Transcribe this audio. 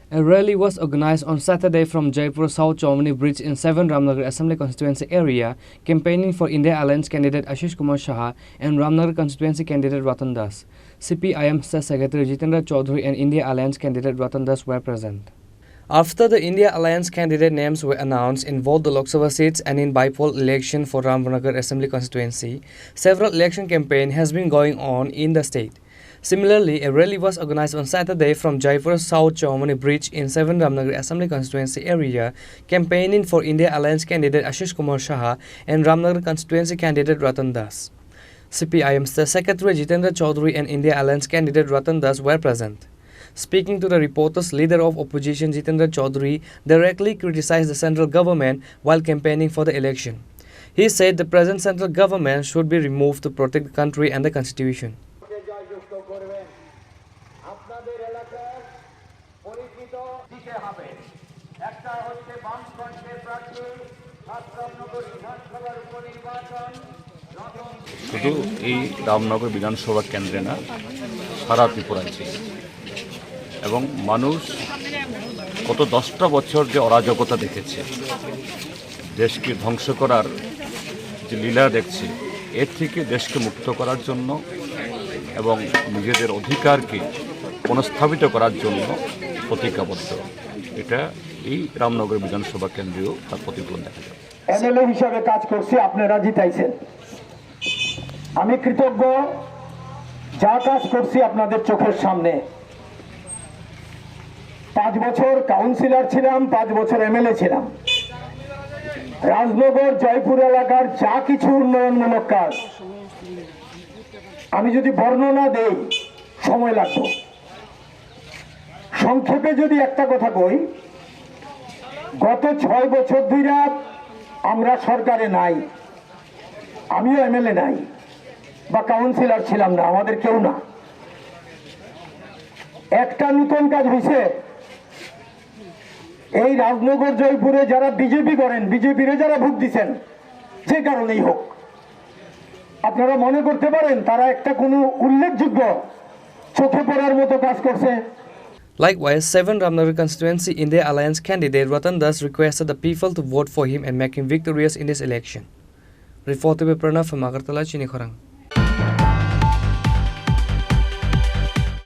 A rally was organized on Saturday from Jaipur South Chowdhury Bridge in 7 Ramnagar Assembly constituency area, campaigning for India Alliance candidate Ashish Kumar Shah and Ramnagar constituency candidate Ratan Das. CPIM State Secretary Jitendra Chowdhury and India Alliance candidate Ratan Das were present. After the India Alliance candidate names were announced in both the Lok Sabha seats and in by-poll election for Ramnagar Assembly constituency, several election campaign has been going on in the state. Similarly, a rally was organized on Saturday from Jaipur South Chowdhury Bridge in 7 Ramnagar Assembly constituency area, campaigning for India Alliance candidate Ashish Kumar Shah and Ramnagar constituency candidate Ratan Das. CPIM State Secretary Jitendra Chowdhury and India Alliance candidate Ratan Das were present. Speaking to the reporters, leader of Opposition Jitendra Chowdhury directly criticized the central government while campaigning for the election. He said the present central government should be removed to protect the country and the constitution. শুধু এই রামনগর বিধানসভা কেন্দ্রে না, সারা ত্রিপুরায় ছিল এবং মানুষ কত 10টা বছর যে অরাজকতা দেখেছে, দেশকে ধ্বংস করার যে লীলা দেখছে, এর থেকে দেশকে মুক্ত করার জন্য এবং নিজেদের অধিকারকে পুনঃস্থাপিত করার জন্য প্রতিজ্ঞাবদ্ধ। এটা এই রামনগর বিধানসভা কেন্দ্রেও তার প্রতিফলন দেখা যায়। এমএলএ হিসাবে কাজ করছি, আপনারা জিতাইছেন। আমি কৃতজ্ঞ, যা কাজ করছি আপনাদের চোখের সামনে। 5 বছর কাউন্সিলর ছিলাম, 5 বছর এমএলএ ছিলাম। রাজনগর জয়পুর এলাকার যা কিছু উন্নয়নমূলক কাজ আমি যদি বর্ণনা দেই সময় লাগবে। সংক্ষেপে যদি একটা কথা কই, গত 6 বছর ধরে আমরা সরকারে নাই, আমিও এমএলএ নাই বা কাউন্সিলর ছিলাম না, আমাদের কেউ না। একটা নতুন কাজ হয়েছে, এই রাজনগর জয়পুরে যারা বিজেপি করেন, বিজেপিরে যারা ভোট দিচ্ছেন, যে কারণেই হোক, আপনারা মনে করতে পারেন তারা একটা কোনো উল্লেখযোগ্য চোখে পড়ার মতো কাজ করছে। Likewise, 7 Ramnagar constituency India Alliance candidate Ratan Das requested the people to vote for him and make him victorious in this election. Reported by Pranav from Agartala, Chini, Khorang.